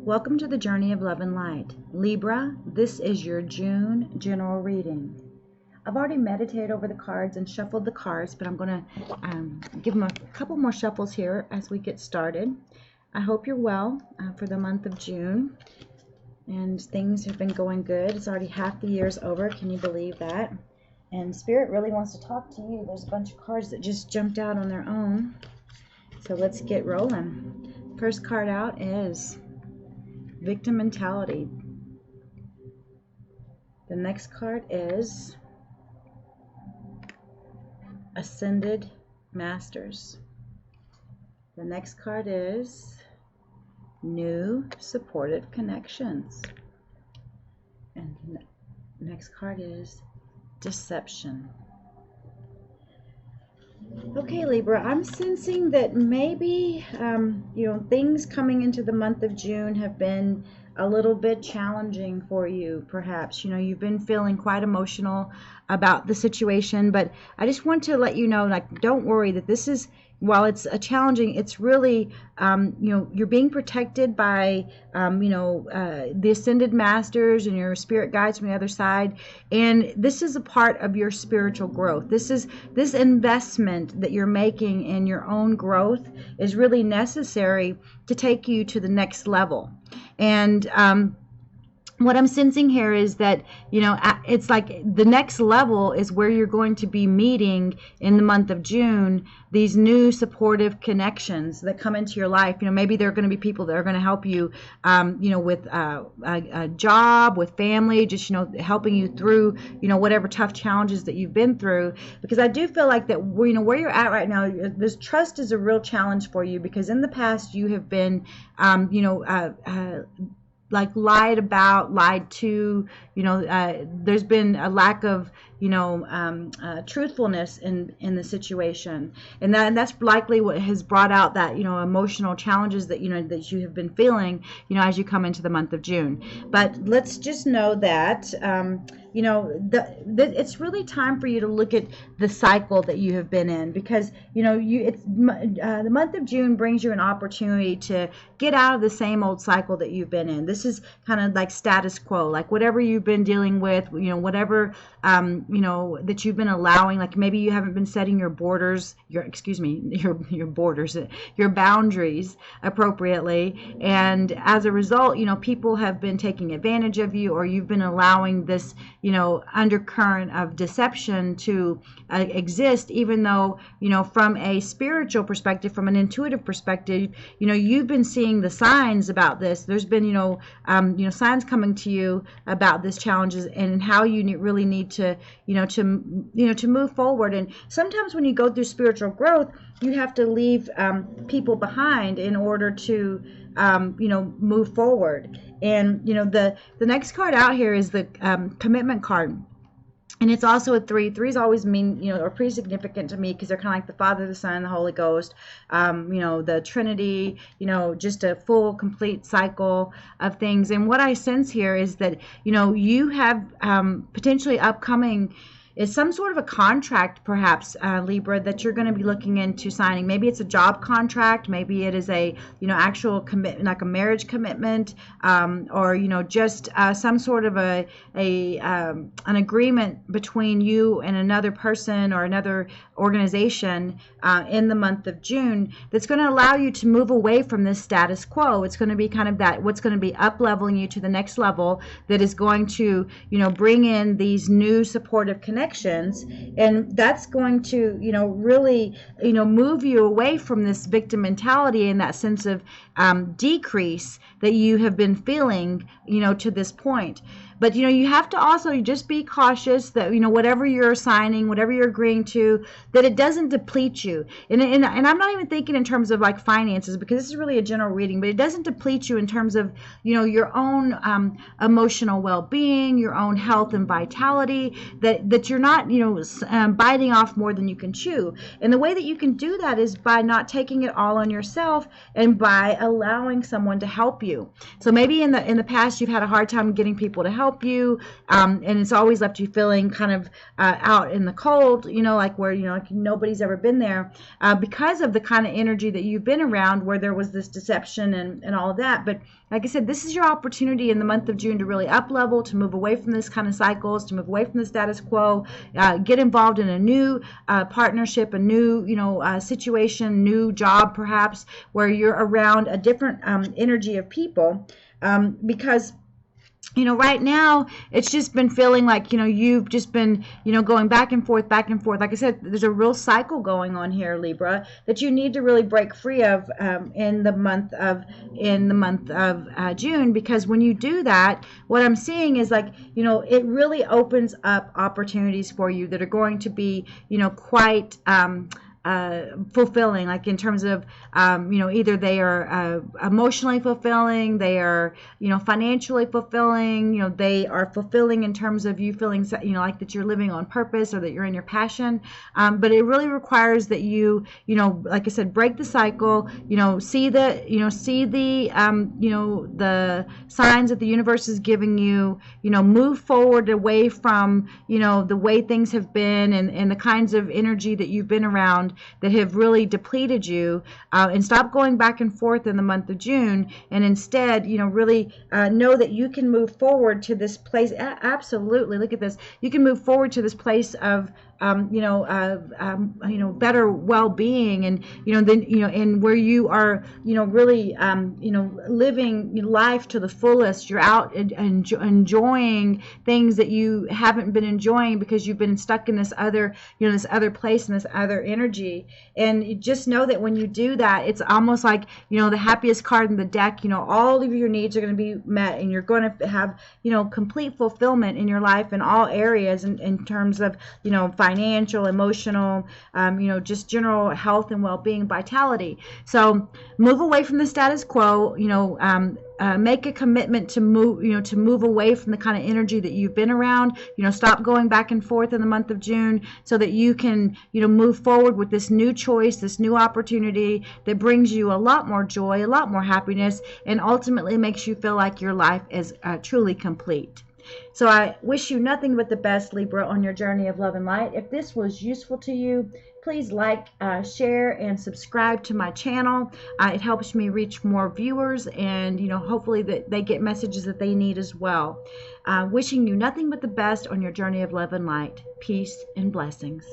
Welcome to the journey of love and light. Libra, this is your June general reading. I've already meditated over the cards and shuffled the cards, but I'm going to give them a couple more shuffles here as we get started. I hope you're well for the month of June, and things have been going good. It's already half the year's over. Can you believe that? And Spirit really wants to talk to you. There's a bunch of cards that just jumped out on their own. So let's get rolling. First card out is Victim Mentality. The next card is Ascended Masters. The next card is New Supportive Connections. And the next card is Deception. Okay, Libra, I'm sensing that maybe, things coming into the month of June have been a little bit challenging for you, perhaps. You've been feeling quite emotional about the situation, but I just want to let you know, don't worry that this is, while it's challenging, it's really, you're being protected by, the Ascended Masters and your spirit guides from the other side. And this is a part of your spiritual growth. This investment that you're making in your own growth is really necessary to take you to the next level. And, what I'm sensing here is that, it's like the next level is where you're going to be meeting in the month of June these new supportive connections that come into your life. Maybe there are going to be people that are going to help you, with a job, with family, just, helping you through, whatever tough challenges that you've been through. Because I do feel like that, where you're at right now, this trust is a real challenge for you, because in the past you have been, lied to, there's been a lack of, truthfulness in the situation, and that's likely what has brought out that, emotional challenges that, that you have been feeling, as you come into the month of June. But let's just know that, it's really time for you to look at the cycle that you have been in, because, the month of June brings you an opportunity to get out of the same old cycle that you've been in. This is kind of like status quo, like whatever you've been dealing with, whatever, that you've been allowing, like maybe you haven't been setting your borders, your boundaries appropriately. And as a result, people have been taking advantage of you, or you've been allowing this, undercurrent of deception to exist, even though, from a spiritual perspective, from an intuitive perspective, you've been seeing the signs about this. There's been, signs coming to you about this challenges and how you really need to, to move forward. And sometimes when you go through spiritual growth, you have to leave people behind in order to, move forward. And, the next card out here is the Commitment card. And it's also a 3. 3s always mean, are pretty significant to me, because they're kind of like the Father, the Son, and the Holy Ghost, the Trinity, just a full, complete cycle of things. And what I sense here is that, you have potentially upcoming is some sort of a contract, perhaps, Libra, that you're going to be looking into signing. Maybe it's a job contract. Maybe it is a, actual commitment, like a marriage commitment, or, just some sort of an agreement between you and another person or another organization in the month of June that's going to allow you to move away from this status quo. It's going to be kind of that, what's going to be up-leveling you to the next level, that is going to, bring in these new supportive connections. And that's going to, really, move you away from this victim mentality and that sense of decrease that you have been feeling, to this point. But, you have to also just be cautious that, whatever you're signing, whatever you're agreeing to, that it doesn't deplete you. And I'm not even thinking in terms of like finances, because this is really a general reading, but it doesn't deplete you in terms of, your own emotional well-being, your own health and vitality, that you're not, biting off more than you can chew. And the way that you can do that is by not taking it all on yourself, and by allowing someone to help you. So maybe in the past you've had a hard time getting people to help help you, and it's always left you feeling kind of out in the cold, you know, like where, you know, like nobody's ever been there, because of the kind of energy that you've been around where there was this deception and all of that. But like I said, this is your opportunity in the month of June to really up level, to move away from this kind of cycles, to move away from the status quo, get involved in a new partnership, a new, you know, situation, new job perhaps, where you're around a different energy of people, because you know, right now, it's just been feeling like, you know, you've just been, you know, going back and forth, back and forth. Like I said, there's a real cycle going on here, Libra, that you need to really break free of in the month of June, because when you do that, what I'm seeing is like, you know, it really opens up opportunities for you that are going to be, you know, quite fulfilling, like in terms of, you know, either they are emotionally fulfilling, they are, you know, financially fulfilling, you know, they are fulfilling in terms of you feeling, you know, like that you're living on purpose or that you're in your passion. But it really requires that you know, like I said, break the cycle, you know, see the, you know, the signs that the universe is giving you, you know, move forward away from, you know, the way things have been and the kinds of energy that you've been around that have really depleted you, and stop going back and forth in the month of June, and instead, you know, really know that you can move forward to this place. Absolutely, look at this. You can move forward to this place of better well-being, and then and where you are really living life to the fullest. You're out and enjoying things that you haven't been enjoying because you've been stuck in this other this other place and this other energy. And you just know that when you do that, it's almost like the happiest card in the deck. All of your needs are going to be met, and you're going to have complete fulfillment in your life in all areas, in terms of financial, emotional, just general health and well-being, vitality. So move away from the status quo. Make a commitment to move away from the kind of energy that you've been around. Stop going back and forth in the month of June, so that you can move forward with this new choice, this new opportunity that brings you a lot more joy, a lot more happiness, and ultimately makes you feel like your life is truly complete. So I wish you nothing but the best, Libra, on your journey of love and light. If this was useful to you, please like, share, and subscribe to my channel. It helps me reach more viewers, and hopefully that they get messages that they need as well. Wishing you nothing but the best on your journey of love and light. Peace and blessings.